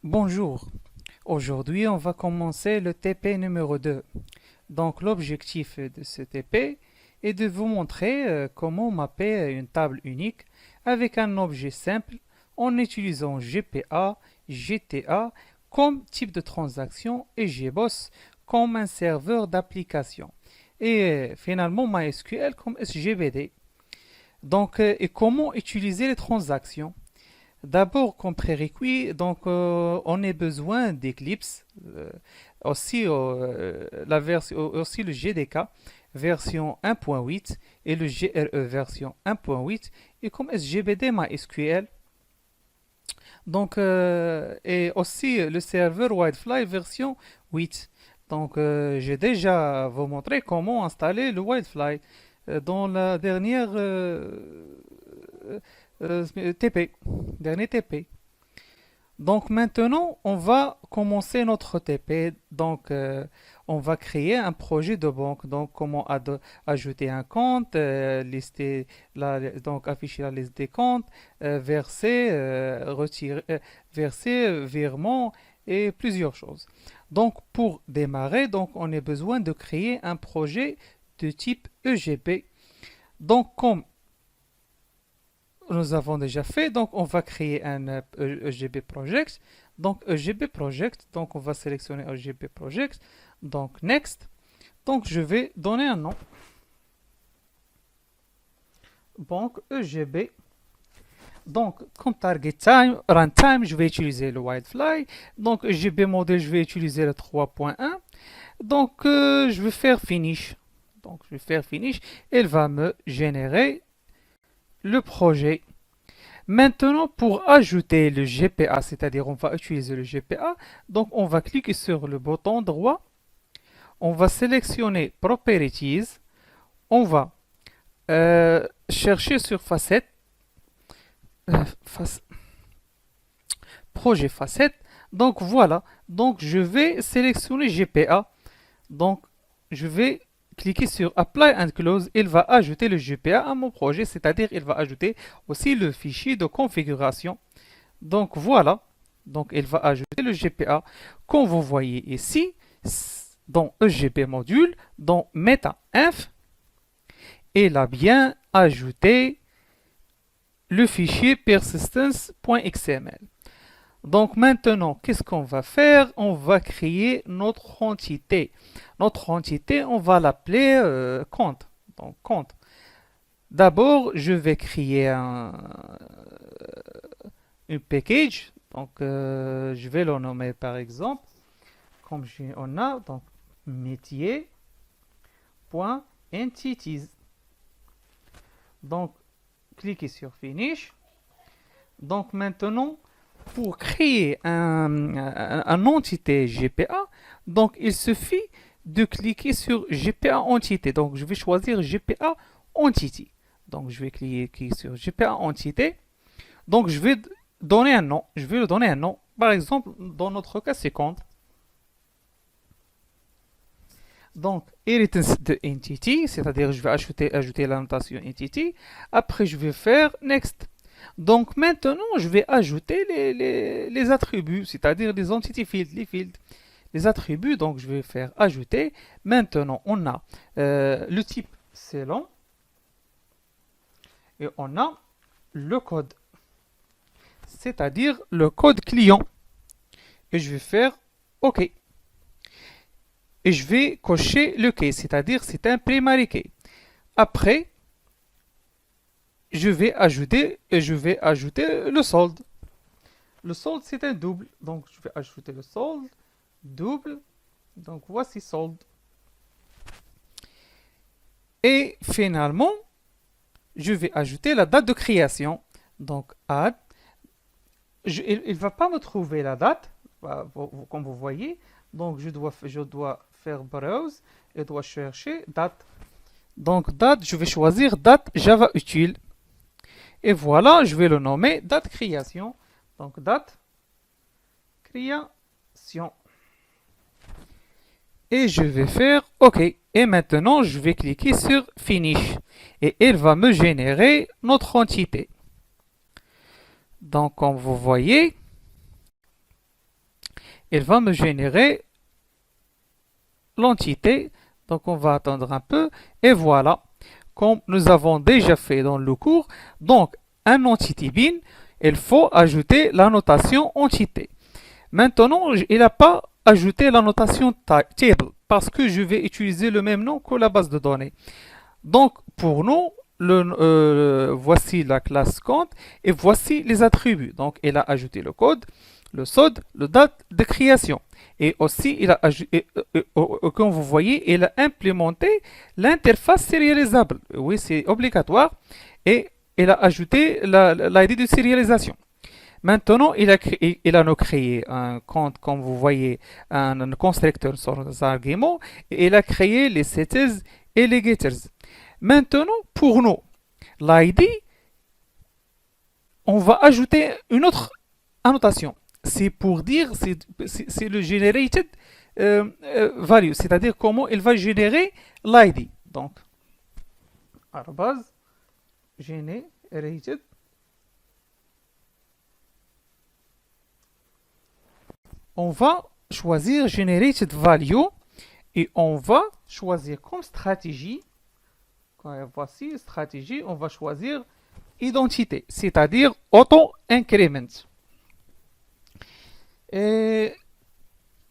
Bonjour, aujourd'hui on va commencer le TP numéro 2. Donc l'objectif de ce TP est de vous montrer comment mapper une table unique avec un objet simple en utilisant GPA, GTA comme type de transaction et GBoss comme un serveur d'application. Et finalement MySQL comme SGBD. Donc, et comment utiliser les transactions? D'abord, comme prérequis, on a besoin d'Eclipse, aussi le GDK version 1.8 et le GRE version 1.8 et comme SGBD MySQL. Et aussi le serveur Whitefly version 8. J'ai déjà vous montré comment installer le Whitefly dans la dernière TP, dernier TP. Donc maintenant, on va commencer notre TP. On va créer un projet de banque. Donc, comment ajouter un compte, donc afficher la liste des comptes, verser, virement et plusieurs choses. Donc, pour démarrer, on a besoin de créer un projet de type EGP. Donc, comme nous avons déjà fait. Donc, on va créer un EGB Project. Donc, EGB Project. Donc, on va sélectionner EGB Project. Donc, Next. Donc, je vais donner un nom. Banque EGB. Donc, comme target time, runtime, je vais utiliser le Whitefly. Donc, EGB model, je vais utiliser le 3.1. Je vais faire finish. Donc, je vais faire finish. Elle va me générer le projet. Maintenant, pour ajouter le GPA, c'est-à-dire on va utiliser le GPA, donc on va cliquer sur le bouton droit, on va sélectionner Properties, on va chercher sur Facette, face, Projet Facette, donc voilà, donc je vais sélectionner GPA, donc je vais cliquer sur Apply and Close, il va ajouter le GPA à mon projet, c'est-à-dire il va ajouter aussi le fichier de configuration. Donc voilà, donc il va ajouter le GPA. Comme vous voyez ici, dans EGP module, dans meta-inf, il a bien ajouté le fichier persistence.xml. Donc maintenant, qu'est-ce qu'on va faire? On va créer notre entité. Notre entité, on va l'appeler compte. Donc compte. D'abord, je vais créer un package. Je vais le nommer par exemple, comme on a, donc métier.entities. Donc, cliquez sur Finish. Donc maintenant, pour créer un entité GPA, donc il suffit de cliquer sur GPA entité. Donc je vais choisir GPA entity. Donc je vais cliquer sur GPA entité. Donc je vais donner un nom. Je vais lui donner un nom. Par exemple, dans notre cas, c'est compte. Donc, inheritance de entity, c'est-à-dire je vais ajouter la notation entity. Après, je vais faire next. Donc maintenant, je vais ajouter les attributs, c'est-à-dire les entity fields, les fields, les attributs. Donc je vais faire ajouter. Maintenant, on a le type c'est long et on a le code, c'est-à-dire le code client. Et je vais faire OK. Et je vais cocher le case, c'est-à-dire c'est un primary key. Après, je vais ajouter le solde. Le solde c'est un double, donc je vais ajouter le solde double. Donc voici solde. Et finalement, je vais ajouter la date de création. Donc add. Il ne va pas me trouver la date, comme vous voyez. Donc je dois faire browse et dois chercher date. Donc date, je vais choisir date Java utile. Et voilà, je vais le nommer date création. Donc date création. Et je vais faire OK. Et maintenant, je vais cliquer sur Finish. Et il va me générer notre entité. Donc, comme vous voyez, il va me générer l'entité. Donc on va attendre un peu. Et voilà, comme nous avons déjà fait dans le cours. Donc un entity bin, il faut ajouter la notation entité. Maintenant, il n'a pas ajouté la notation table parce que je vais utiliser le même nom que la base de données. Donc pour nous, voici la classe compte et voici les attributs. Donc il a ajouté le code, le SOD, le date de création. Et aussi, il a ajouté, comme vous voyez, il a implémenté l'interface sérialisable. Oui, c'est obligatoire. Et il a ajouté l'ID de sérialisation. Maintenant, il a créé un compte, comme vous voyez, un constructeur sur les arguments, et il a créé les setters et les getters. Maintenant, pour nous, l'ID, on va ajouter une autre annotation. C'est pour dire, c'est le generated value, c'est-à-dire comment il va générer l'ID. Donc, arrobase generated. On va choisir generated value et on va choisir comme stratégie. Voici stratégie, on va choisir identité, c'est-à-dire auto-increment. Et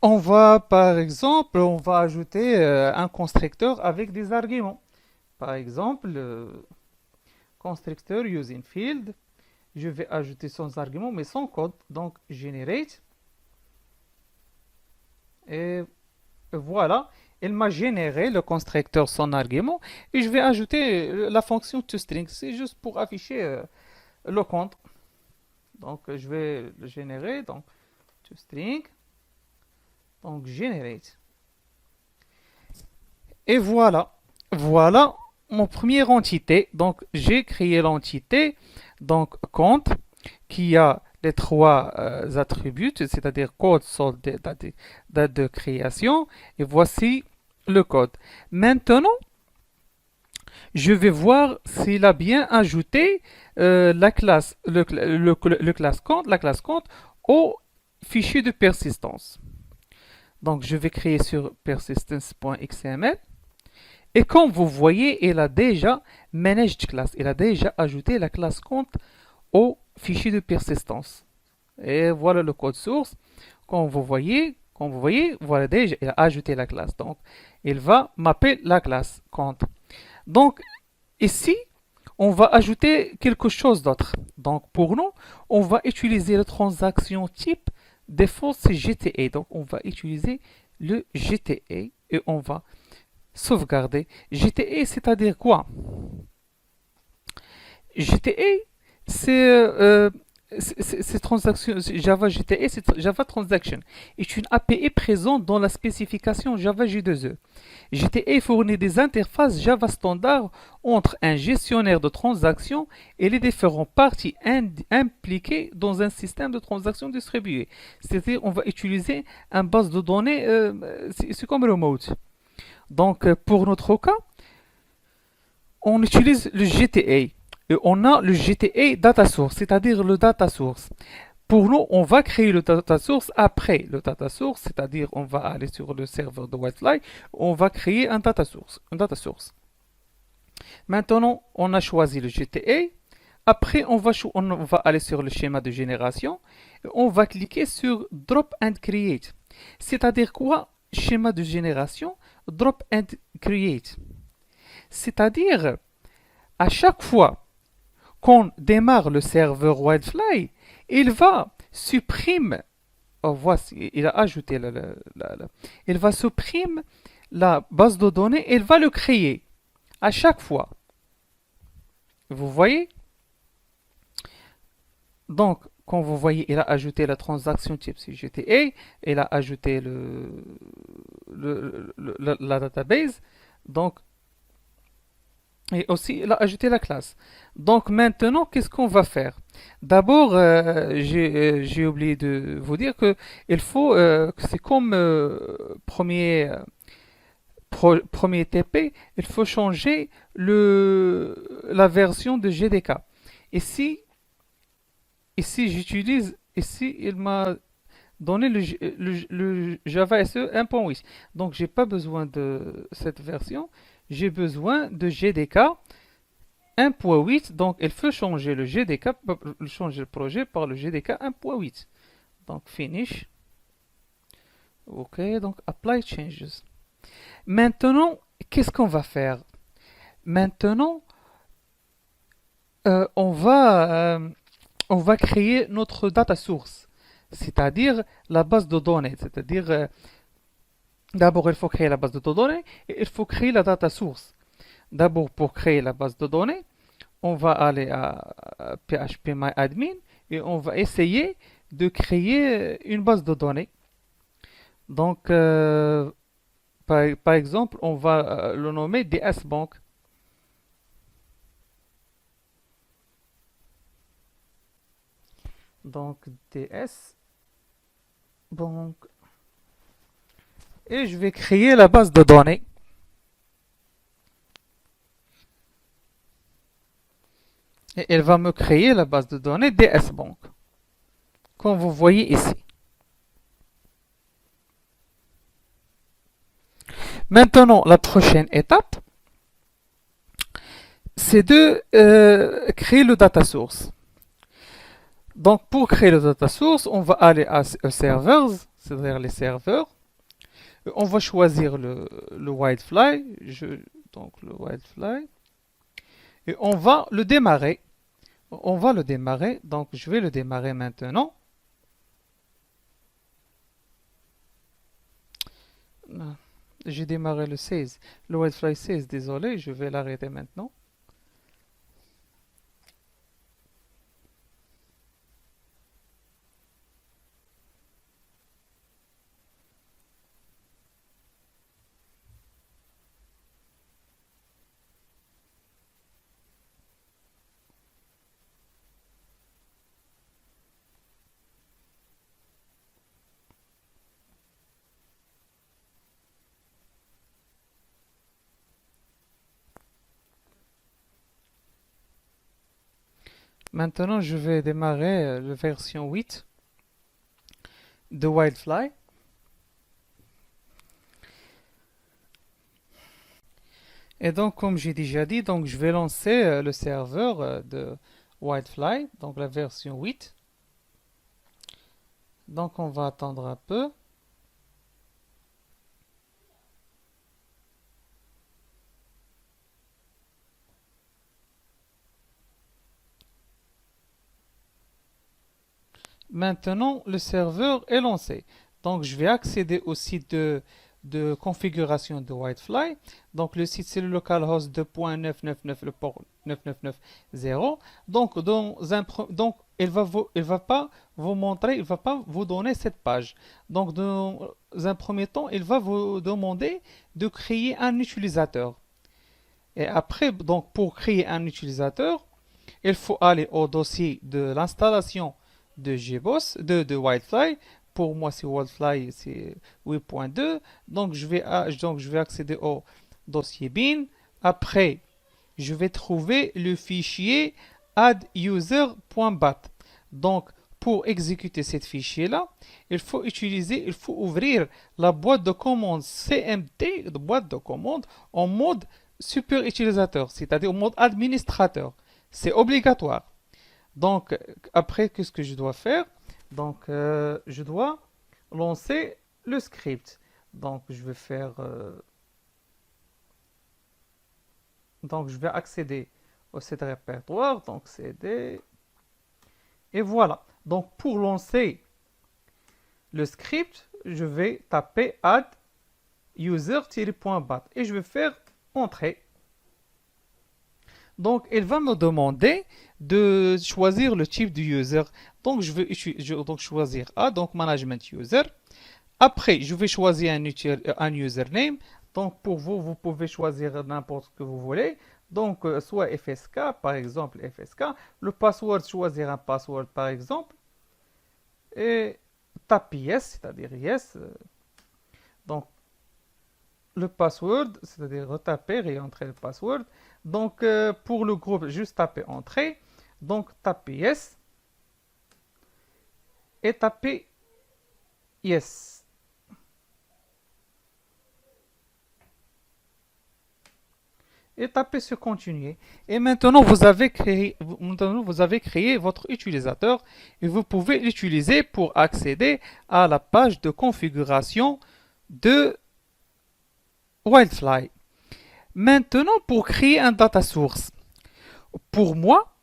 on va, par exemple, on va ajouter un constructeur avec des arguments. Par exemple, constructeur using field. Je vais ajouter son argument, mais sans code. Donc, generate. Et voilà, il m'a généré le constructeur son argument. Et je vais ajouter la fonction toString. C'est juste pour afficher le compte. Donc, je vais le générer. Donc, toString. Donc, generate. Et voilà. Voilà mon première entité. Donc, j'ai créé l'entité. Donc, compte qui a les trois attributs, c'est-à-dire code, solde, date de création. Et voici le code. Maintenant, je vais voir s'il a bien ajouté la classe, classe compte, la classe compte au fichier de persistance. Donc, je vais créer sur persistence.xml. Et comme vous voyez, il a déjà managed class. Il a déjà ajouté la classe compte au fichier de persistance. Et voilà le code source. Comme vous voyez, voilà déjà, il a ajouté la classe. Donc, il va mapper la classe compte. Donc, ici, on va ajouter quelque chose d'autre. Donc, pour nous, on va utiliser la transaction type default, c'est GTA. Donc, on va utiliser le GTA et on va sauvegarder. GTA, c'est-à-dire quoi? GTA, c'est transaction Java GTA, c'est Java Transaction, est une API présente dans la spécification Java J2E. GTA fournit des interfaces Java standard entre un gestionnaire de transactions et les différentes parties impliquées dans un système de transactions distribué. C'est-à-dire, on va utiliser une base de données, c'est comme remote. Donc, pour notre cas, on utilise le GTA. Et on a le GTA Data Source, c'est-à-dire le Data Source. Pour nous, on va créer le Data Source après le Data Source, c'est-à-dire on va aller sur le serveur de Whitefly, on va créer un Data Source. Maintenant, on a choisi le GTA. Après, on va aller sur le schéma de génération. Et on va cliquer sur Drop and Create. C'est-à-dire quoi? Schéma de génération, Drop and Create. C'est-à-dire, à chaque fois qu'on démarre le serveur Wildfly, il va supprimer, oh, voici, il a ajouté il va supprimer la base de données et il va le créer à chaque fois. Vous voyez? Donc, quand vous voyez, il a ajouté la transaction type CGTA, il a ajouté la database, donc et aussi, il a ajouté la classe. Donc maintenant, qu'est-ce qu'on va faire? D'abord, j'ai oublié de vous dire que il faut que c'est comme premier TP, il faut changer la version de GDK. Ici, il m'a donner le Java SE 1.8. Donc, j'ai pas besoin de cette version. J'ai besoin de GDK 1.8. Donc, il faut changer le GDK, changer le projet par le GDK 1.8. Donc, finish. OK, donc apply changes. Maintenant, qu'est-ce qu'on va faire? Maintenant, euh, on va, euh, on va créer notre data source, c'est-à-dire la base de données. C'est-à-dire, d'abord, il faut créer la base de données et il faut créer la data source. D'abord, pour créer la base de données, on va aller à phpMyAdmin et on va essayer de créer une base de données. Donc, par exemple, on va le nommer DSBank. Donc, DSBank. Et je vais créer la base de données. Et elle va me créer la base de données DSBank, comme vous voyez ici. Maintenant, la prochaine étape, c'est de créer le data source. Donc, pour créer le data source, on va aller à servers, c'est-à-dire les serveurs. On va choisir le Wildfly, donc le Wildfly, et on va le démarrer. On va le démarrer, donc je vais le démarrer maintenant. J'ai démarré le 16, le Wildfly 16, désolé, je vais l'arrêter maintenant. Maintenant, je vais démarrer la version 8 de Wildfly. Et donc, comme j'ai déjà dit, donc je vais lancer le serveur de Wildfly, donc la version 8. Donc, on va attendre un peu. Maintenant, le serveur est lancé. Donc, je vais accéder au site de configuration de Wildfly. Donc, le site, c'est le localhost 2.999, le port 9990. Donc, donc il va pas vous montrer, il va pas vous donner cette page. Donc, dans un premier temps, il va vous demander de créer un utilisateur. Et après, donc, pour créer un utilisateur, il faut aller au dossier de l'installation de GBoss, de Wildfly. Pour moi, c'est Wildfly, c'est 8.2. Donc, je vais accéder au dossier bin. Après, je vais trouver le fichier adduser.bat. Donc, pour exécuter ce fichier-là, il faut ouvrir la boîte de commande CMD, de boîte de commande, en mode super utilisateur, c'est-à-dire en mode administrateur. C'est obligatoire. Donc, après, qu'est-ce que je dois faire? Donc, je dois lancer le script. Donc, donc, je vais accéder au site répertoire. Donc, CD. Et voilà. Donc, pour lancer le script, je vais taper add user-bat et je vais faire entrer. Donc, il va me demander de choisir le type du user. Donc, je vais donc choisir A, donc management user. Après, je vais choisir un username. Donc, pour vous, vous pouvez choisir n'importe ce que vous voulez. Donc, soit FSK, par exemple, FSK. Le password, choisir un password, par exemple. Et taper yes, c'est-à-dire yes. Donc, le password, c'est-à-dire retaper, réentrer le password. Donc, pour le groupe, juste taper entrée. Donc, taper yes et taper Yes. Et tapez sur continuer. Et maintenant, vous avez créé votre utilisateur et vous pouvez l'utiliser pour accéder à la page de configuration de Wildfly. Maintenant, pour créer un data source, pour moi,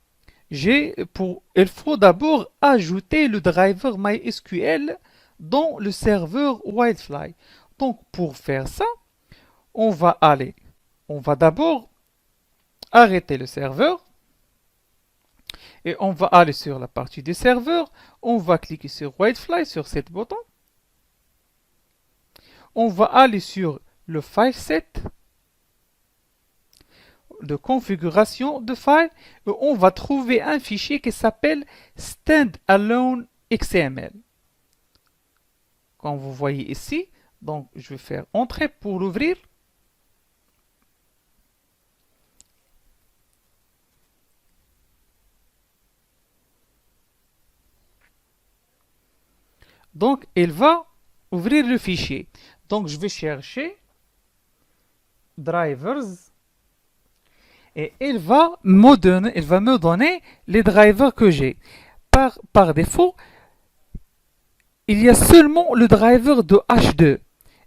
il faut d'abord ajouter le driver MySQL dans le serveur Wildfly. Donc, pour faire ça, on va aller, on va d'abord arrêter le serveur et on va aller sur la partie du serveur. On va cliquer sur Wildfly, sur cet bouton. On va aller sur le file set de configuration de file et on va trouver un fichier qui s'appelle standalone XML. Comme vous voyez ici, donc je vais faire entrer pour l'ouvrir. Donc il va ouvrir le fichier. Donc je vais chercher drivers et il va me donner les drivers que j'ai. Par défaut, il y a seulement le driver de H2,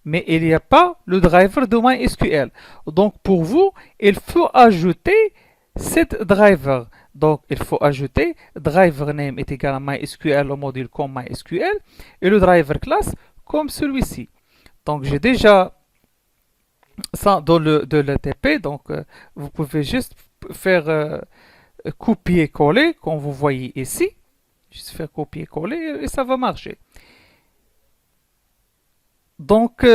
mais il n'y a pas le driver de MySQL. Donc pour vous, il faut ajouter cette driver. Donc il faut ajouter driver name est égal à MySQL au module comme MySQL et le driver class comme celui-ci. Donc j'ai déjà ça dans de l'ETP, donc vous pouvez juste faire copier-coller comme vous voyez ici. Juste faire copier-coller et ça va marcher. Donc,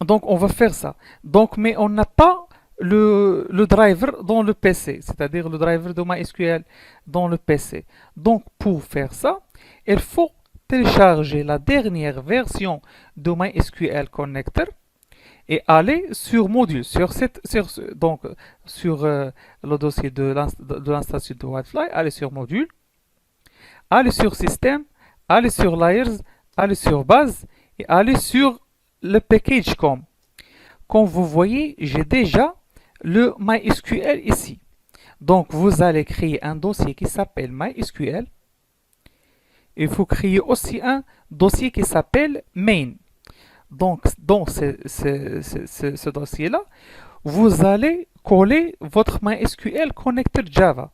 donc on va faire ça. Donc, mais on n'a pas le driver dans le PC, c'est-à-dire le driver de MySQL dans le PC. Donc pour faire ça, il faut télécharger la dernière version de MySQL Connector et aller sur module, donc sur le dossier de l'installation de Wildfly, aller sur module, aller sur système, aller sur layers, aller sur base et aller sur le package.com. Comme vous voyez, j'ai déjà le MySQL ici. Donc vous allez créer un dossier qui s'appelle MySQL. Il faut créer aussi un dossier qui s'appelle main. Donc dans ce dossier-là, vous allez coller votre MySQL Connector Java.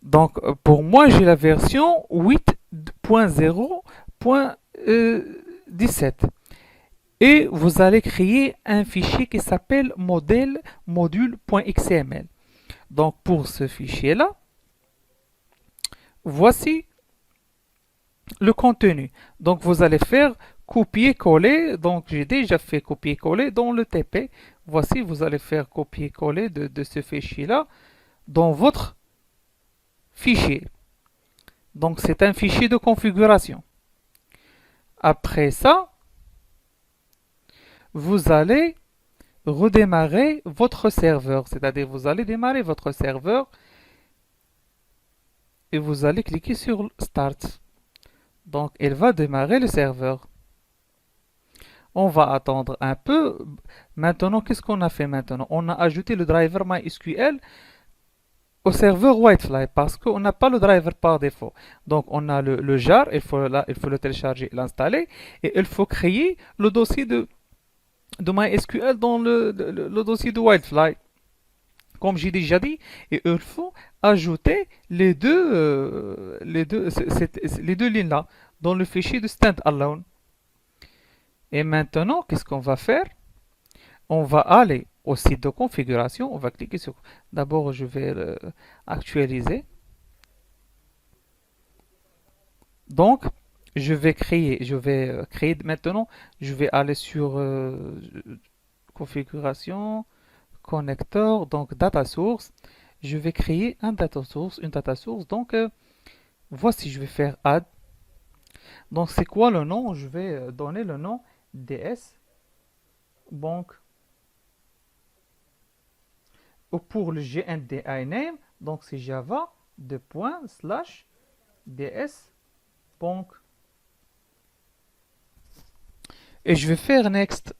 Donc pour moi, j'ai la version 8.0.17. Et vous allez créer un fichier qui s'appelle module.xml. Donc pour ce fichier-là, voici le contenu. Donc vous allez faire copier-coller. Donc j'ai déjà fait copier-coller dans le TP. Voici, vous allez faire copier-coller de ce fichier-là dans votre fichier. Donc c'est un fichier de configuration. Après ça, vous allez redémarrer votre serveur. C'est-à-dire vous allez démarrer votre serveur et vous allez cliquer sur Start. Donc il va démarrer le serveur. On va attendre un peu. Maintenant, qu'est-ce qu'on a fait maintenant? On a ajouté le driver MySQL au serveur Wildfly parce qu'on n'a pas le driver par défaut. Donc on a le jar, il faut le télécharger et l'installer. Et il faut créer le dossier de MySQL dans le dossier de Wildfly. Comme j'ai déjà dit, et il faut ajouter les deux lignes-là dans le fichier de standalone. Et maintenant, qu'est-ce qu'on va faire? On va aller au site de configuration. On va cliquer sur... D'abord, je vais actualiser. Donc, je vais créer maintenant. Je vais aller sur configuration, connector, donc data source. Je vais créer une data source. Donc, voici, je vais faire add. Donc, c'est quoi le nom? Je vais donner le nom DS. Donc, pour le GNDI name, donc c'est Java /ds bank. Et je vais faire next.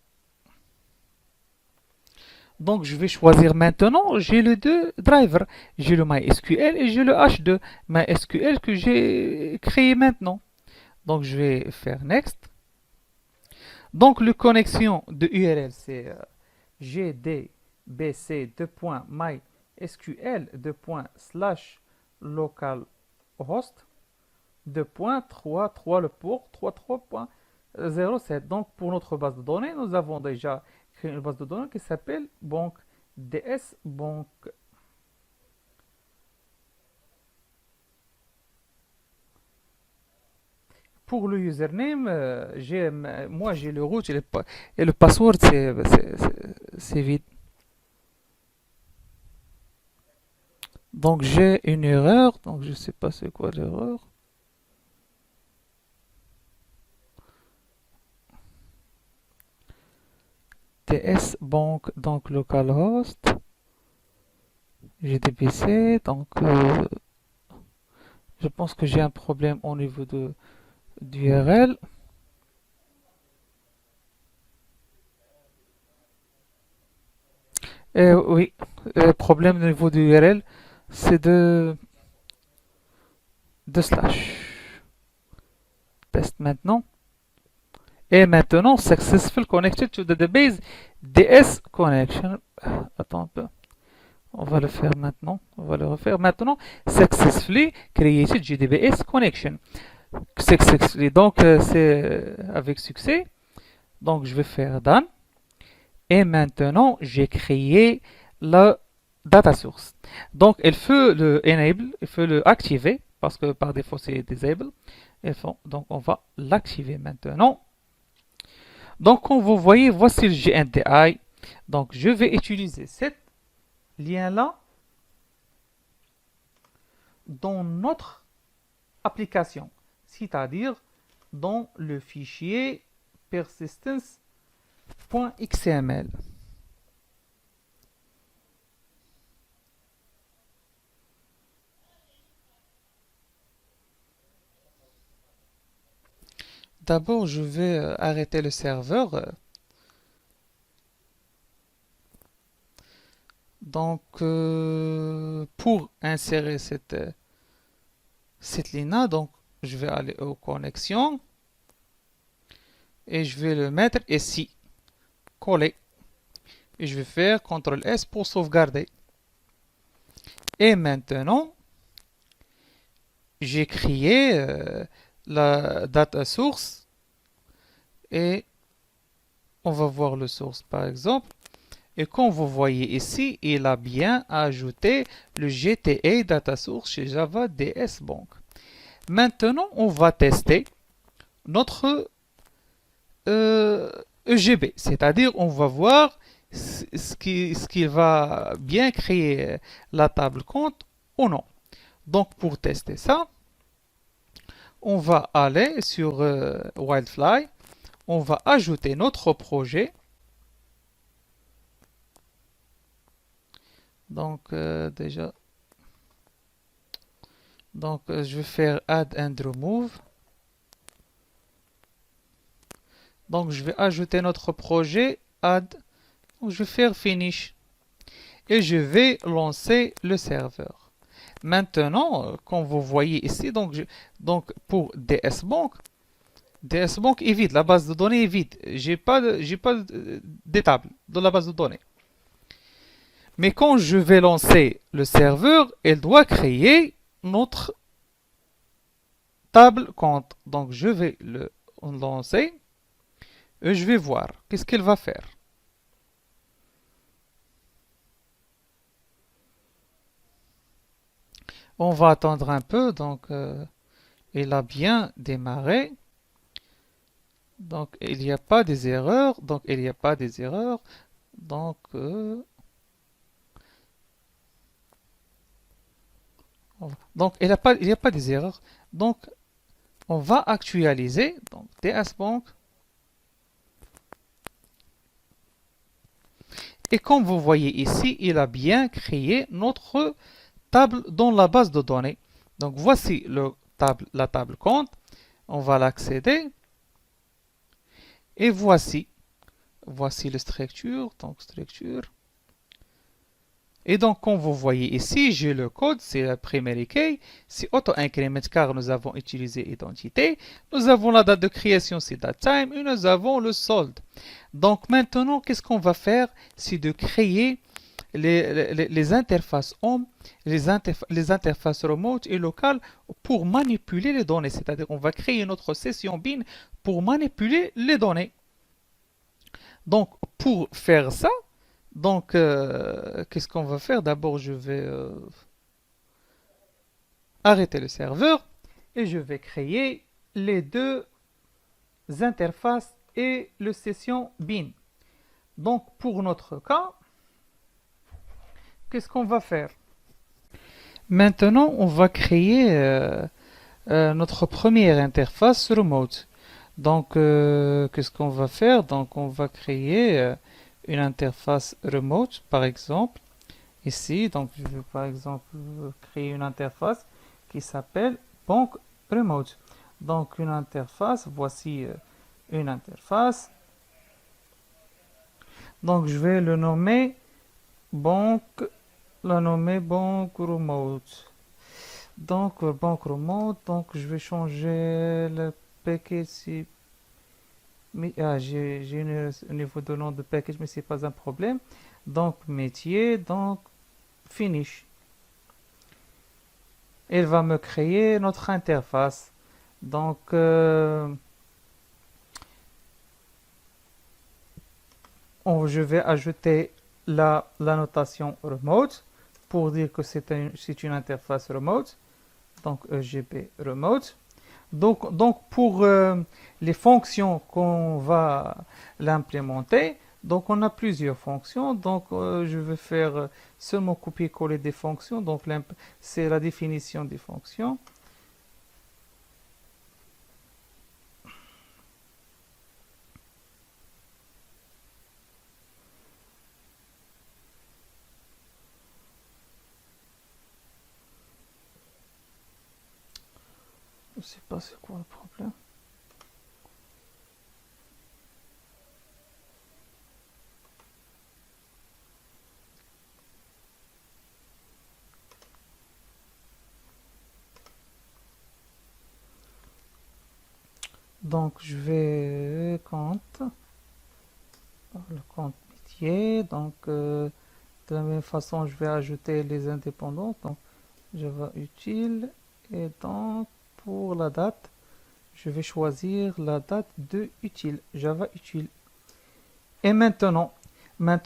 Donc je vais choisir maintenant, j'ai les deux drivers. J'ai le MySQL et j'ai le H2 MySQL que j'ai créé maintenant. Donc je vais faire next. Donc le connexion de URL c'est gdbc.mysql/localhost 2.33 le port 33.07. Donc pour notre base de données, nous avons déjà créé une base de données qui s'appelle banque DS Bank. Pour le username, moi j'ai le root et le password c'est vide. Donc j'ai une erreur, donc je sais pas c'est quoi l'erreur. DS Bank, donc localhost, GDBC, donc je pense que j'ai un problème au niveau d'URL. Oui, le problème au niveau d'URL, c'est de slash. Test maintenant. Et maintenant, successful connected to the database DS connection. Attends un peu. On va le faire maintenant. On va le refaire maintenant. Successfully created GDBS connection. Successfully. Donc, c'est avec succès. Donc, je vais faire done. Et maintenant, j'ai créé la data source. Donc, il faut le enable, il faut le activer parce que par défaut, c'est disable. Donc, on va l'activer maintenant. Donc, comme vous voyez, voici le GNDI. Donc, je vais utiliser ce lien-là dans notre application, c'est-à-dire dans le fichier persistence.xml. D'abord, je vais arrêter le serveur. Donc, pour insérer cette ligne-là, donc, je vais aller aux connexions et je vais le mettre ici, coller. Et je vais faire CTRL S pour sauvegarder. Et maintenant, j'ai créé la data source et on va voir le source par exemple. Et comme vous voyez ici, il a bien ajouté le GTA data source chez Java DS Bank. Maintenant, on va tester notre EGB, c'est-à-dire on va voir ce qui va bien créer la table compte ou non. Donc pour tester ça, on va aller sur Wildfly, on va ajouter notre projet. Donc déjà, donc je vais faire Add and Remove. Donc je vais ajouter notre projet Add. Donc, je vais faire Finish et je vais lancer le serveur. Maintenant, comme vous voyez ici, donc pour DS Bank est vide, la base de données est vide. J'ai pas d'étable dans la base de données. Mais quand je vais lancer le serveur, elle doit créer notre table compte. Donc je vais le lancer et je vais voir qu'est-ce qu'elle va faire. On va attendre un peu, donc il a bien démarré. Donc il n'y a pas des erreurs, donc il n'y a pas des erreurs. Donc il n'y a pas des erreurs. Donc on va actualiser. Donc DS Bank. Et comme vous voyez ici, il a bien créé notre table dans la base de données. Donc voici la table compte. On va l'accéder. Et voici la structure. Donc, structure. Et donc, comme vous voyez ici, j'ai le code, c'est la primary key, c'est auto-increment car nous avons utilisé identité. Nous avons la date de création, c'est datetime, et nous avons le solde. Donc maintenant, qu'est-ce qu'on va faire? C'est de créer les interfaces home, les interfaces remote et locales pour manipuler les données. C'est-à-dire, on va créer notre session bin pour manipuler les données. Donc, pour faire ça, donc, qu'est-ce qu'on va faire? D'abord, je vais arrêter le serveur et je vais créer les deux interfaces et le session bin. Donc, pour notre cas, qu'est-ce qu'on va faire? Maintenant, on va créer notre première interface remote. Donc, qu'est-ce qu'on va faire? Donc, on va créer une interface remote, par exemple, ici. Donc, je vais par exemple créer une interface qui s'appelle banque remote. Donc, une interface, voici une interface. Donc, je vais le nommer banque, banque remote. Donc, banque remote, donc je vais changer le package. J'ai un niveau de nom de package, mais c'est pas un problème. Donc, métier, donc, finish. Il va me créer notre interface. Donc, je vais ajouter la notation remote pour dire que c'est une interface remote. Donc, EGB remote. Donc pour les fonctions qu'on va l'implémenter, donc on a plusieurs fonctions. Donc, je vais faire seulement copier-coller des fonctions. Donc, c'est la définition des fonctions. Je ne sais pas c'est quoi le problème. Donc, je vais compte, le compte métier. Donc, de la même façon, je vais ajouter les indépendants. Donc, Java utile. Et donc, pour la date, je vais choisir la date de utile, Java utile. Et maintenant, les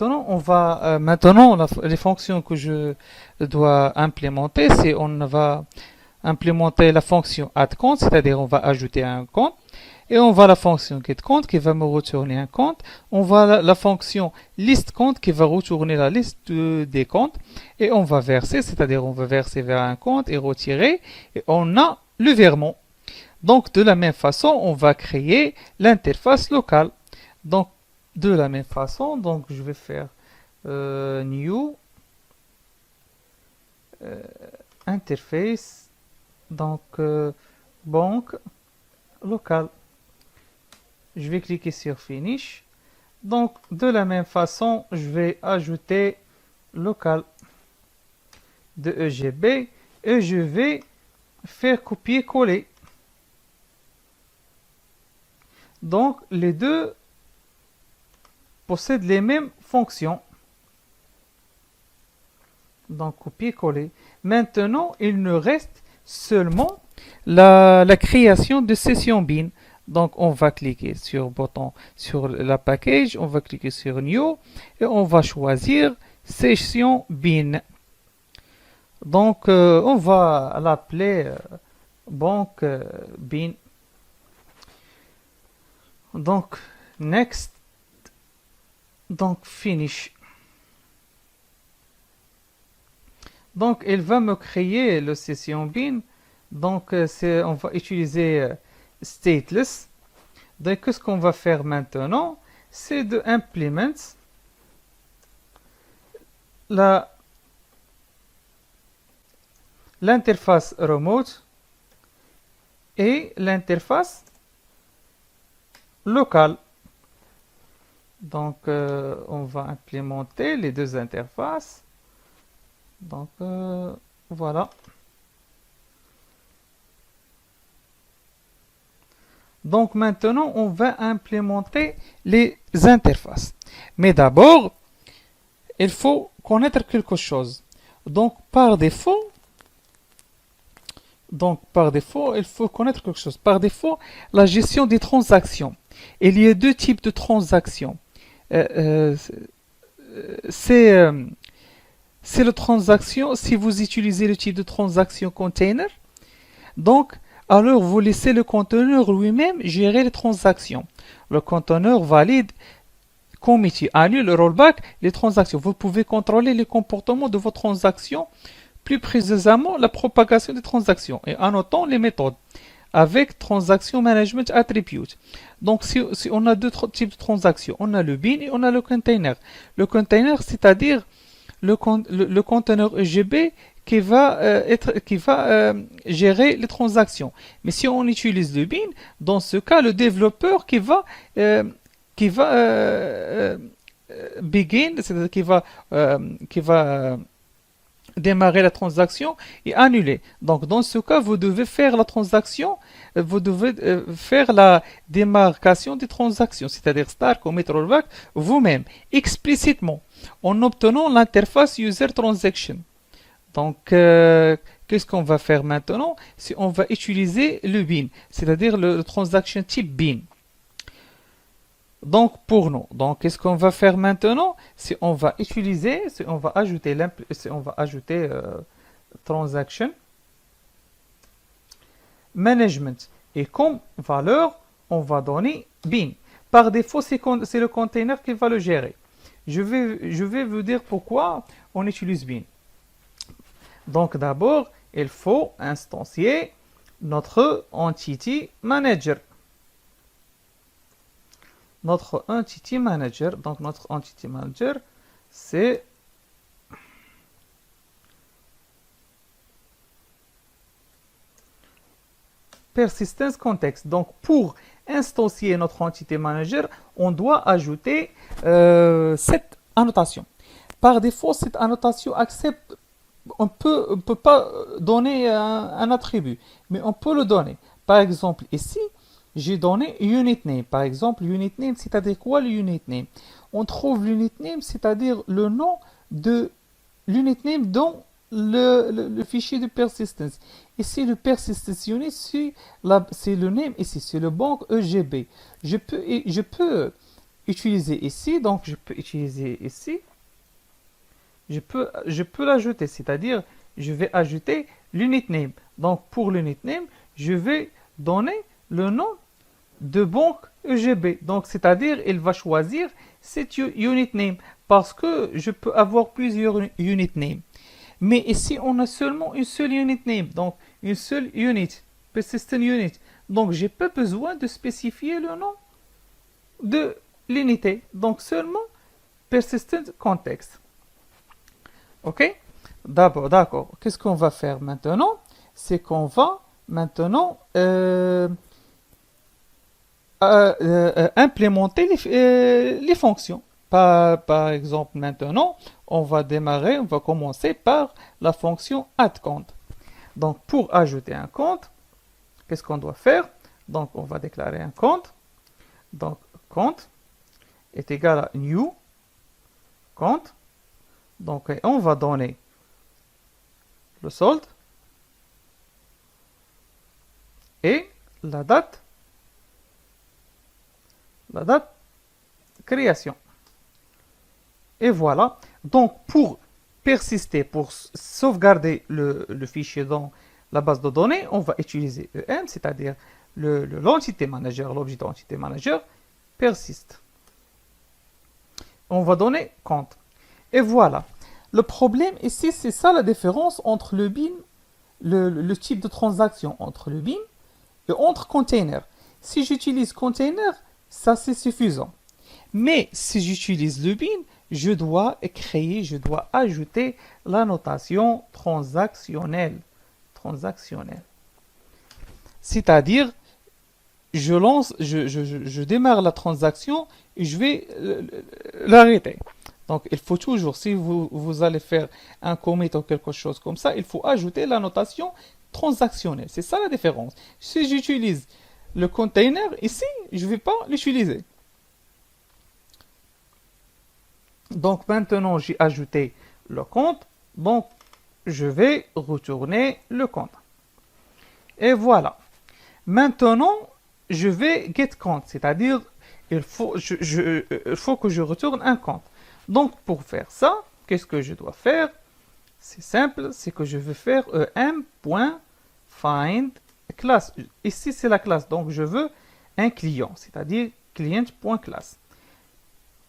fonctions que je dois implémenter, c'est on va implémenter la fonction add-compte, c'est-à-dire on va ajouter un compte. Et on va la fonction getCount qui va me retourner un compte. On va la fonction listCount qui va retourner la liste des comptes. Et on va verser, c'est-à-dire on va verser vers un compte et retirer. Et on a le virement. Donc de la même façon, on va créer l'interface locale. Donc de la même façon, donc je vais faire new interface, donc banque locale. Je vais cliquer sur Finish. Donc, de la même façon, je vais ajouter local de EGB et je vais faire copier-coller. Donc, les deux possèdent les mêmes fonctions. Donc, copier-coller. Maintenant, il nous reste seulement la création de session bin. Donc, on va cliquer sur bouton sur la package, on va cliquer sur New et on va choisir session bin. Donc, on va l'appeler banque bin. Donc, next. Donc, finish. Donc, il va me créer le session bin. Donc, on va utiliser stateless. Donc, ce qu'on va faire maintenant, c'est de implement l'interface remote et l'interface locale. Donc, on va implémenter les deux interfaces. Donc, voilà. Donc, maintenant, on va implémenter les interfaces. Mais d'abord, il faut connaître quelque chose. Donc, par défaut, il faut connaître quelque chose. Par défaut, la gestion des transactions. Il y a deux types de transactions. C'est le transaction, si vous utilisez le type de transaction container, donc, alors vous laissez le conteneur lui-même gérer les transactions. Le conteneur valide, commit, annule, rollback les transactions. Vous pouvez contrôler les comportements de vos transactions, plus précisément la propagation des transactions, et en notant les méthodes avec Transaction Management Attribute. Donc, si on a deux types de transactions, on a le bin et on a le container. Le container, c'est-à-dire le conteneur EGB qui va gérer les transactions. Mais si on utilise le bin, dans ce cas, le développeur qui va begin, c'est-à-dire qui va démarrer la transaction et annuler. Donc, dans ce cas, vous devez faire la transaction, vous devez faire la démarcation des transactions, c'est-à-dire start, commit, rollback, vous-même, explicitement, en obtenant l'interface user transaction. Donc, qu'est-ce qu'on va faire maintenant? Si on va utiliser le bin, c'est-à-dire le transaction type bin. Donc, pour nous, donc, qu'est-ce qu'on va faire maintenant? Si on va utiliser, si on va ajouter transaction management et comme valeur, on va donner bin. Par défaut, c'est le container qui va le gérer. Je vais vous dire pourquoi on utilise bin. Donc, d'abord, il faut instancier notre entity manager. Notre entity manager, donc notre entity manager, c'est persistence context. Donc, pour instancier notre entity manager, on doit ajouter cette annotation. Par défaut, cette annotation accepte, on peut pas donner un attribut, mais on peut le donner. Par exemple, ici, j'ai donné unit name. Par exemple, unit name, c'est-à-dire quoi le unit name? On trouve l'unit name, c'est-à-dire le nom de l'unit name dans le fichier de persistence. Ici, le persistence unit, c'est le name, ici, c'est le banc EGB. Je peux utiliser ici, donc je peux utiliser ici. Je peux l'ajouter, c'est-à-dire, je vais ajouter l'unit name. Donc, pour l'unit name, je vais donner le nom de banque EGB. Donc, c'est-à-dire, il va choisir cette unit name parce que je peux avoir plusieurs unit names. Mais ici, on a seulement une seule unit name, donc une seule unit, persistent unit. Donc, j'ai pas besoin de spécifier le nom de l'unité. Donc, seulement persistent context. Ok? D'accord. Qu'est-ce qu'on va faire maintenant? C'est qu'on va maintenant implémenter les fonctions. Par exemple, maintenant, on va commencer par la fonction addCount. Donc, pour ajouter un compte, qu'est-ce qu'on doit faire? Donc, on va déclarer un compte. Donc, compte est égal à new compte. Donc, on va donner le solde et la date création. Et voilà. Donc, pour persister, pour sauvegarder le fichier dans la base de données, on va utiliser EM, c'est-à-dire l'entité manager, l'objet d'entité manager, persiste. On va donner compte. Et voilà. Le problème ici, c'est ça la différence entre le bin, le type de transaction entre le bin et entre container. Si j'utilise container, ça c'est suffisant. Mais si j'utilise le bin, je dois ajouter la notation transactionnelle. C'est-à-dire, je démarre la transaction et je vais l'arrêter. Donc, il faut toujours, si vous allez faire un commit ou quelque chose comme ça, il faut ajouter la notation transactionnelle. C'est ça la différence. Si j'utilise le container, ici, je ne vais pas l'utiliser. Donc, maintenant, j'ai ajouté le compte. Donc, je vais retourner le compte. Et voilà. Maintenant, je vais get compte, c'est-à-dire il faut que je retourne un compte. Donc, pour faire ça, qu'est-ce que je dois faire? C'est simple, c'est que je vais faire em.find class. Ici, c'est la classe, donc je veux un client, c'est-à-dire client.class.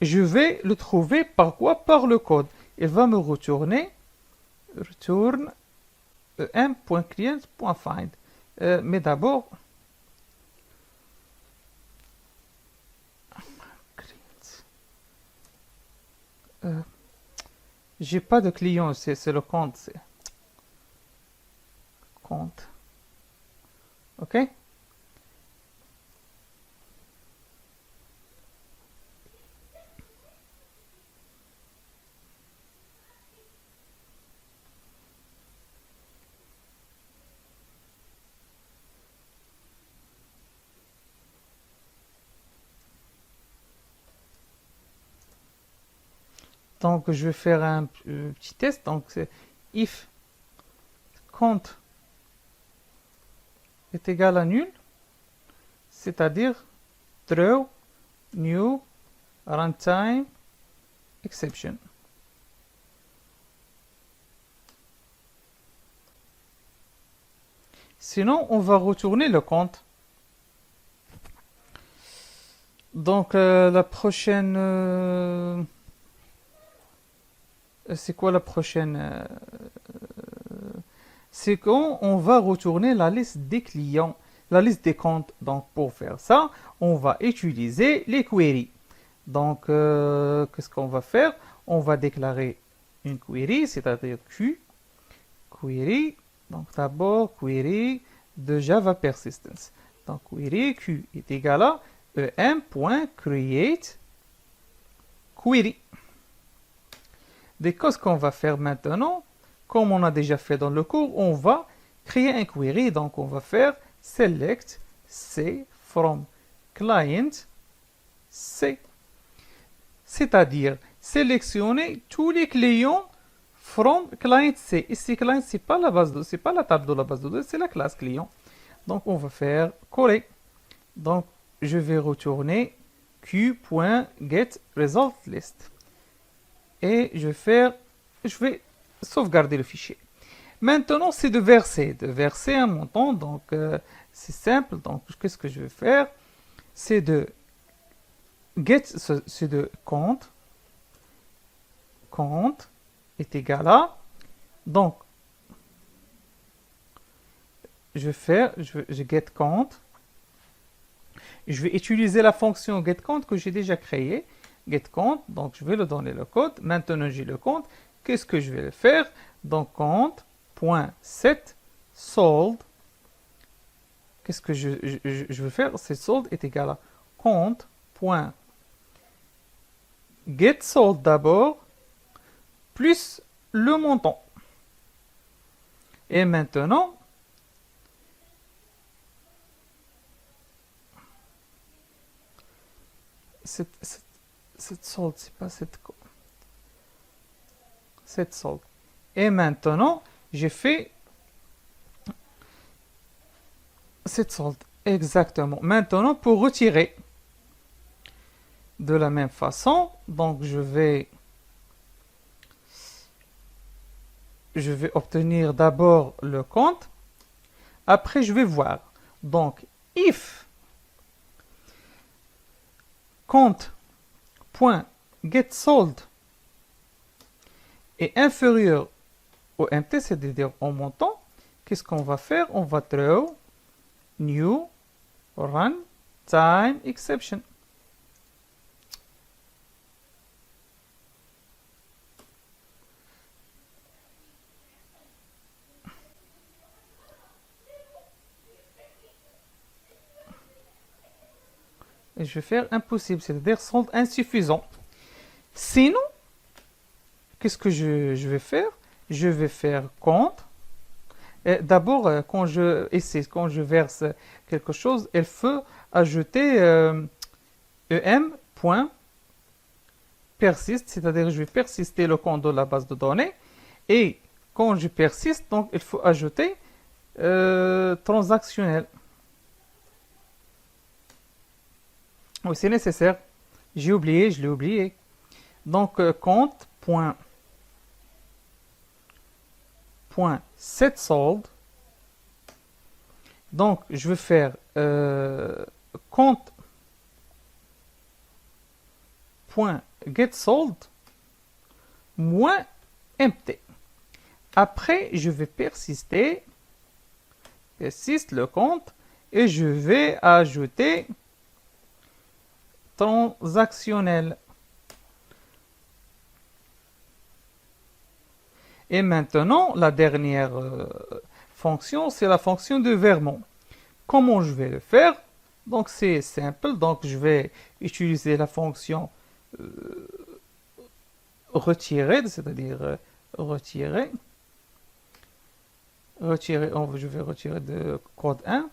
Je vais le trouver par quoi? Par le code. Il va me retourner return em.client.find. Mais d'abord, euh, j'ai pas de client, c'est le compte, c'est compte. Ok? Donc je vais faire un petit test. Donc c'est if compte est égal à nul, c'est-à-dire throw new runtime exception. Sinon, on va retourner le compte. Donc la prochaine... c'est quoi la prochaine c'est quand on va retourner la liste des clients, la liste des comptes. Donc pour faire ça, on va utiliser les queries. Donc qu'est-ce qu'on va faire? On va déclarer une query, c'est-à-dire Q, query, donc d'abord query de Java Persistence. Donc query Q est égal à em.create query. Dès que ce qu'on va faire maintenant, comme on a déjà fait dans le cours, on va créer un query. Donc on va faire select C from client C. C'est-à-dire sélectionner tous les clients from client C. Ici, client, c'est pas la base de, c'est pas la table de la base de données, c'est la classe client. Donc on va faire coller. Donc je vais retourner q.getResultList. Et je vais sauvegarder le fichier. Maintenant, c'est de verser un montant. Donc, c'est simple. Donc, qu'est-ce que je vais faire? C'est de c'est de compte est égal à. Donc, je get compte. Je vais utiliser la fonction getCount que j'ai déjà créée. GetCount, donc je vais le donner le code. Maintenant, j'ai le compte. Qu'est-ce que je vais faire? Donc, compte.set sold. Qu'est-ce que je vais faire? C'est sold est égal à compte.getSold d'abord, plus le montant. Et maintenant, cette sold, c'est pas cette sold. Et maintenant, j'ai fait cette sold. Exactement. Maintenant, pour retirer, de la même façon, donc je vais obtenir d'abord le compte. Après, je vais voir. Donc, if compte.getSold est inférieur au MT, c'est-à-dire au montant, qu'est-ce qu'on va faire? On va throw new runtime exception. et je vais faire impossible, c'est-à-dire sont insuffisants. Sinon, qu'est-ce que je vais faire? Je vais faire compte. D'abord, quand quand je verse quelque chose, il faut ajouter em.persist, c'est-à-dire je vais persister le compte de la base de données. Et quand je persiste, donc il faut ajouter transactionnel. Oui, c'est nécessaire. J'ai oublié, je l'ai oublié. Donc compte.setSold. Donc je vais faire compte.getSold moins empty. Après, je vais persiste le compte, et je vais ajouter transactionnel. Et maintenant, la dernière fonction, c'est la fonction de Vermont. Comment je vais le faire? Donc c'est simple, donc je vais utiliser la fonction retirer, c'est-à-dire retirer. Je vais retirer de code 1.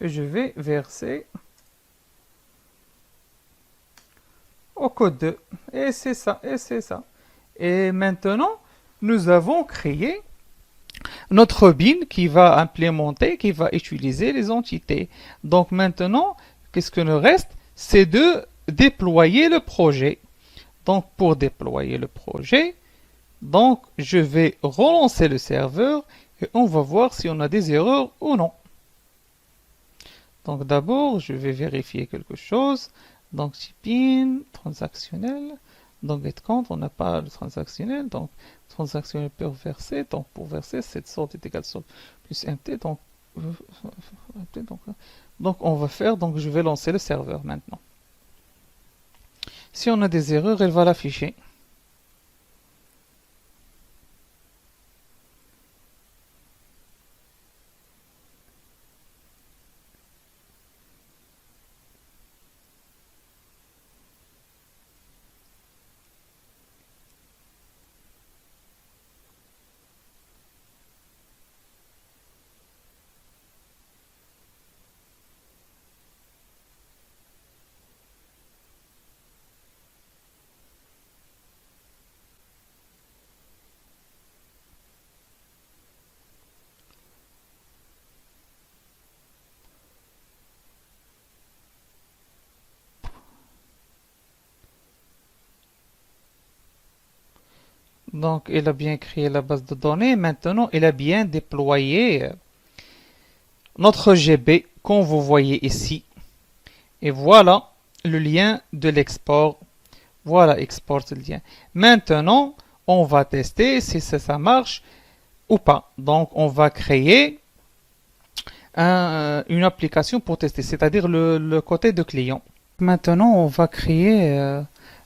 Et je vais verser au code 2. Et c'est ça, et c'est ça. Et maintenant, nous avons créé notre bin qui va implémenter, qui va utiliser les entités. Donc maintenant, qu'est-ce que nous reste? C'est de déployer le projet. Donc pour déployer le projet, donc je vais relancer le serveur et on va voir si on a des erreurs ou non. Donc d'abord, je vais vérifier quelque chose. Donc bin transactionnel. Donc getCount, on n'a pas le transactionnel. Donc transactionnel peut verser. Donc pour verser, cette sorte est égale à plus mt. Donc on va faire. Donc je vais lancer le serveur maintenant. Si on a des erreurs, elle va l'afficher. Donc, il a bien créé la base de données. Maintenant, il a bien déployé notre GB, comme vous voyez ici. Et voilà le lien de l'export. Voilà, exporte le lien. Maintenant, on va tester si ça marche ou pas. Donc, on va créer une application pour tester, c'est-à-dire le côté de client. Maintenant, on va créer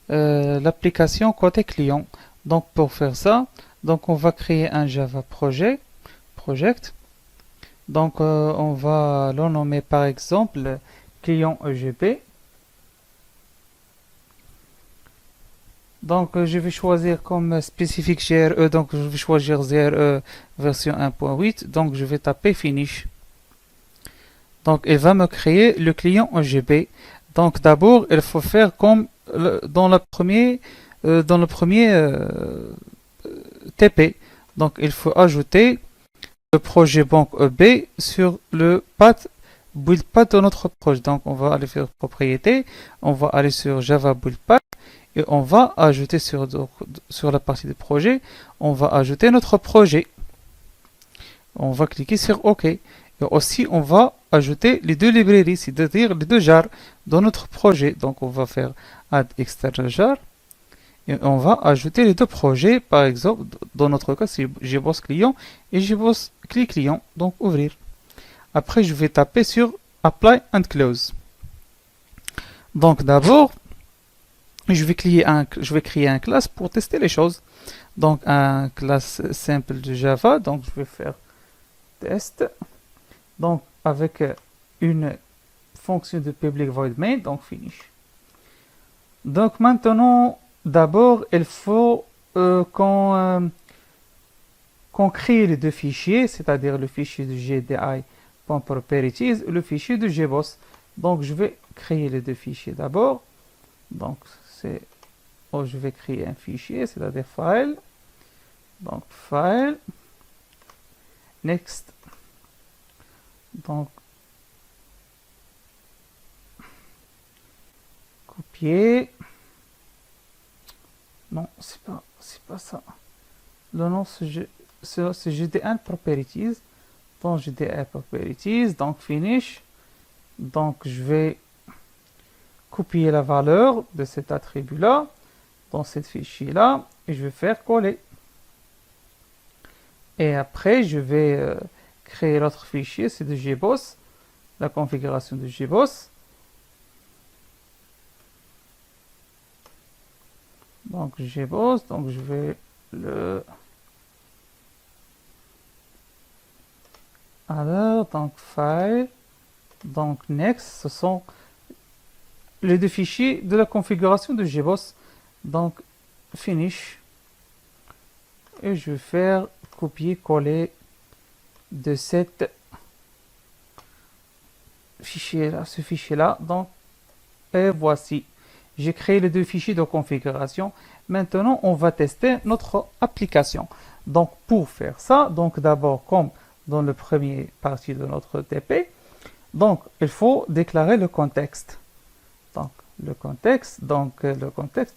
l'application côté client. Donc pour faire ça, donc on va créer un Java project. Donc on va le nommer par exemple client EGP. Donc je vais choisir comme spécifique GRE, donc je vais choisir GRE version 1.8. Donc je vais taper finish. Donc il va me créer le client EGP. Donc d'abord il faut faire comme dans le premier TP. Donc il faut ajouter le projet banque EB sur le path build path de notre projet. Donc on va aller faire propriété, on va aller sur Java build path et on va ajouter sur la partie du projet, on va ajouter notre projet. On va cliquer sur OK. Et aussi on va ajouter les deux librairies, c'est-à-dire les deux jars dans notre projet. Donc on va faire add external jar. Et on va ajouter les deux projets, par exemple, dans notre cas, c'est JBoss client et JBoss client, donc ouvrir. Après, je vais taper sur Apply and Close. Donc d'abord, je vais créer un classe pour tester les choses. Donc un classe simple de Java, donc je vais faire test. Donc, avec une fonction de public void main, donc finish. Donc maintenant, d'abord, il faut qu'on crée les deux fichiers, c'est-à-dire le fichier de gdi.properties et le fichier de gboss. Donc je vais créer les deux fichiers d'abord. Donc je vais créer un fichier, c'est-à-dire file. Donc file, next. Donc copier. Non, c'est pas ça. Le nom c'est gd1 properties. Donc gd1 properties, donc finish. Donc je vais copier la valeur de cet attribut là dans cette fichier là et je vais faire coller. Et après je vais créer l'autre fichier, c'est de gboss, la configuration de gboss. Donc gboss, donc je vais le alors donc file, donc next, ce sont les deux fichiers de la configuration de gboss. Donc finish et je vais faire copier-coller de cette fichier là, ce fichier là. Donc et voici, j'ai créé les deux fichiers de configuration. Maintenant on va tester notre application. Donc pour faire ça, donc d'abord comme dans le premier partie de notre TP, donc il faut déclarer le contexte. Donc le contexte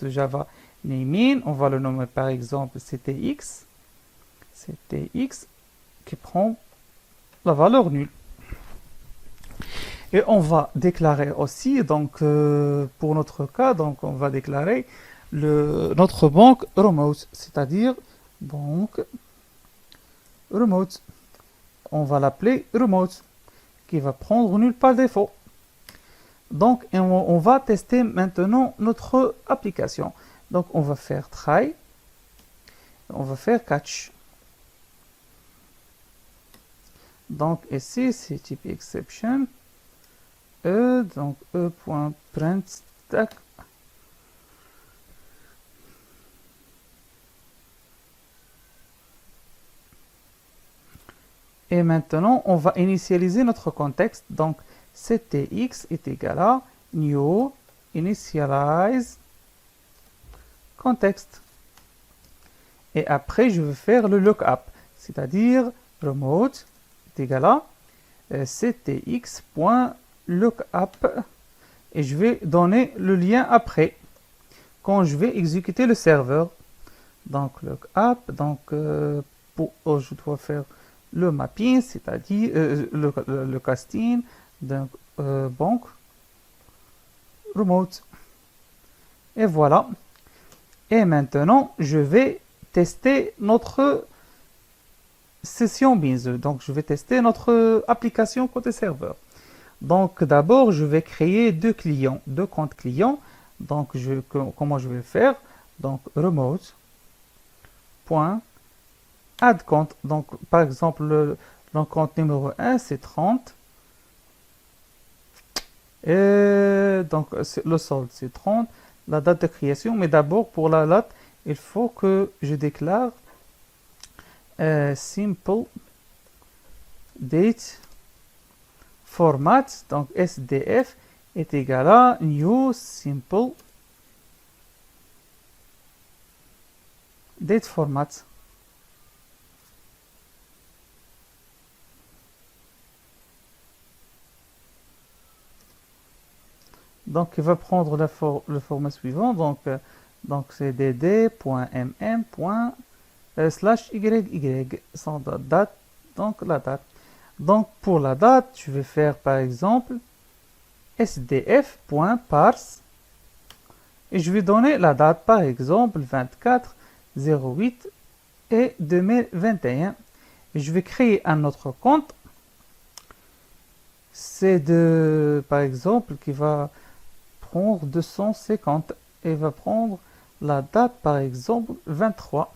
de Java naming, on va le nommer par exemple ctx qui prend la valeur nulle. Et on va déclarer aussi, donc pour notre cas, donc on va déclarer notre banque remote, c'est-à-dire banque remote. On va l'appeler remote, qui va prendre nulle par défaut. Donc on va tester maintenant notre application. Donc on va faire try, on va faire catch. Donc ici c'est type exception. Donc e.print stack. Et maintenant on va initialiser notre contexte. Donc ctx est égal à new initialize context. Et après je vais faire le lookup, c'est-à-dire remote est égal à ctx.lookup et je vais donner le lien après quand je vais exécuter le serveur. Donc lookup, donc je dois faire le mapping, c'est-à-dire le casting, donc banque remote. Et voilà. Et maintenant je vais tester notre session beans. Donc je vais tester notre application côté serveur. Donc d'abord je vais créer deux comptes clients. Donc comment je vais faire? Donc remote point add compte. Donc par exemple le compte numéro 1 c'est 30 et donc le solde c'est 30, la date de création, mais d'abord pour la date il faut que je déclare simple date format, donc SDF est égal à new simple date format. Donc il va prendre le format suivant, donc c'est dd.mm./yy sans date, donc la date. Donc pour la date, je vais faire par exemple sdf.parse et je vais donner la date par exemple 24/08 et 2021. Et je vais créer un autre compte. C'est par exemple qui va prendre 250 et va prendre la date par exemple 23.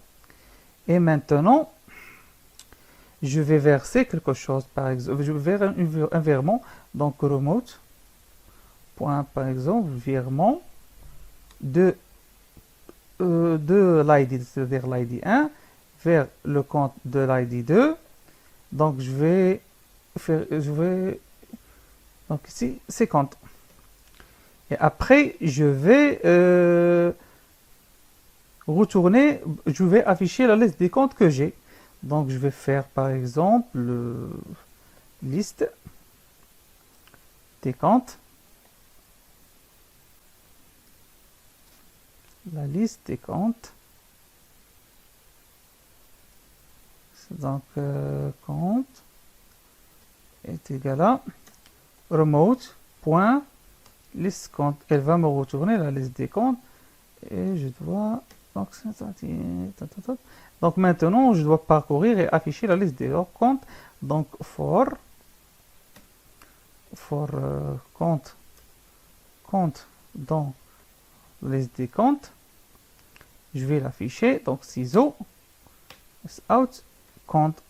Et maintenant je vais verser quelque chose, par exemple, je vais vers un virement, donc remote, point, par exemple, virement de, de l'ID, c'est-à-dire l'ID 1, vers le compte de l'ID 2. Donc donc ici, c'est compte. Et après, je vais retourner, je vais afficher la liste des comptes que j'ai. Donc je vais faire par exemple liste des comptes. La liste des comptes. Donc compte est égal à remote.list compte. Elle va me retourner la liste des comptes et je dois donc maintenant je dois parcourir et afficher la liste des comptes. Donc for compte dans la liste des comptes, je vais l'afficher. Donc ciseaux out compte.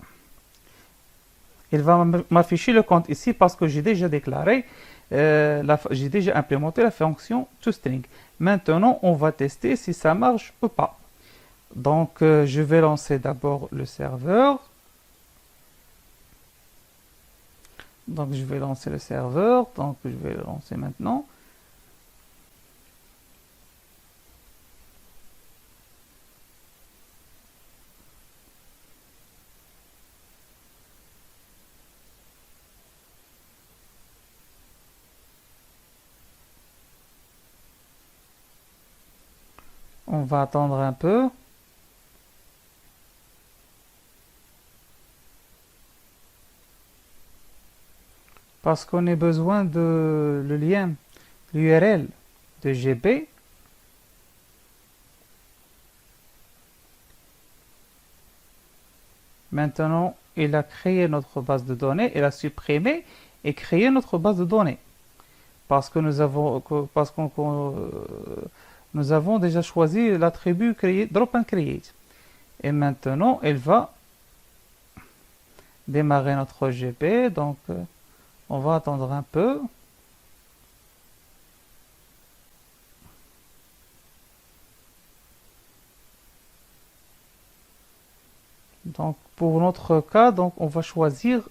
Il va m'afficher le compte ici parce que j'ai déjà déclaré, j'ai déjà implémenté la fonction toString. Maintenant, on va tester si ça marche ou pas. Donc, je vais lancer d'abord le serveur. Donc, je vais lancer le serveur. Donc, je vais le lancer maintenant. On va attendre un peu. Parce qu'on a besoin de le lien, l'URL de GB. Maintenant, il a créé notre base de données, il a supprimé et créé notre base de données. Parce que nous avons déjà choisi l'attribut drop and create. Et maintenant, il va démarrer notre GB. Donc, on va attendre un peu. Donc, pour notre cas, donc, on va choisir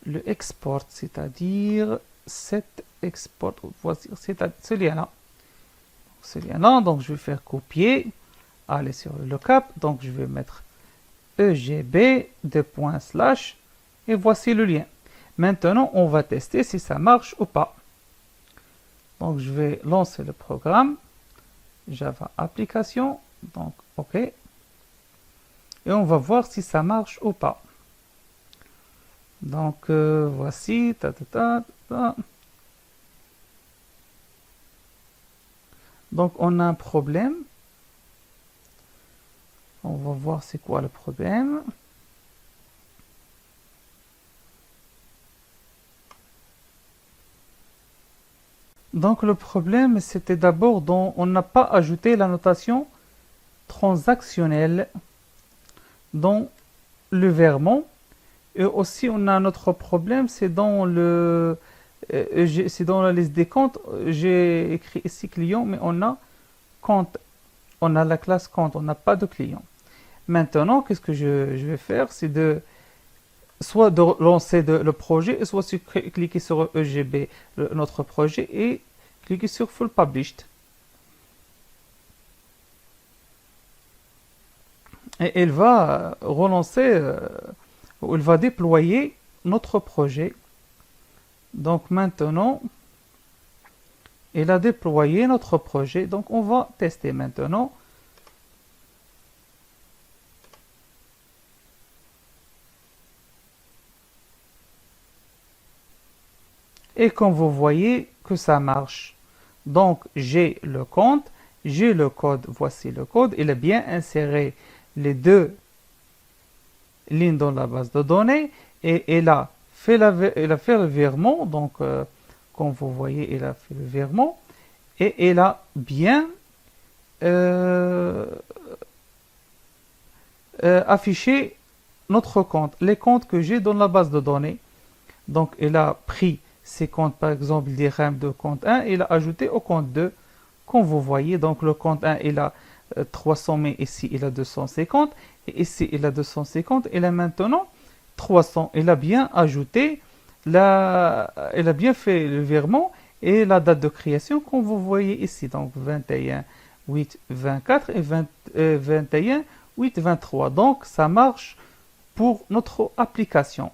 le export, c'est-à-dire cet export, voici, c'est ce lien-là. Ce lien-là, donc je vais faire copier, aller sur le lookup, donc je vais mettre EGB, et voici le lien. Maintenant, on va tester si ça marche ou pas. Donc, je vais lancer le programme, Java Application, donc OK. Et on va voir si ça marche ou pas. Donc, voici, Donc, on a un problème. On va voir c'est quoi le problème. Donc, le problème, c'était d'abord on n'a pas ajouté la notation transactionnelle dans le virement. Et aussi, on a un autre problème, c'est dans la liste des comptes. J'ai écrit ici client, mais on a compte. On a la classe compte, on n'a pas de client. Maintenant, qu'est-ce que je vais faire? C'est soit de lancer le projet, soit cliquer sur EGB, notre projet, et cliquer sur Full Published. Et il va relancer, il va déployer notre projet. Donc maintenant, il a déployé notre projet. Donc on va tester maintenant. Et comme vous voyez que ça marche. Donc j'ai le compte, j'ai le code, voici le code. Il a bien inséré les deux lignes dans la base de données et il a fait le virement. Donc comme vous voyez, il a fait le virement et il a bien affiché notre compte, les comptes que j'ai dans la base de données. Donc, il a pris ces comptes, par exemple, d'IRM de compte 1, et il a ajouté au compte 2. Comme vous voyez, donc le compte 1, il a 300, mais ici, il a 250. Et ici, il a 250. Et là, maintenant, 300. Il a bien ajouté, il a bien fait le virement et la date de création, comme vous voyez ici. Donc, 21, 8, 24 et 21, 8, 23. Donc, ça marche pour notre application.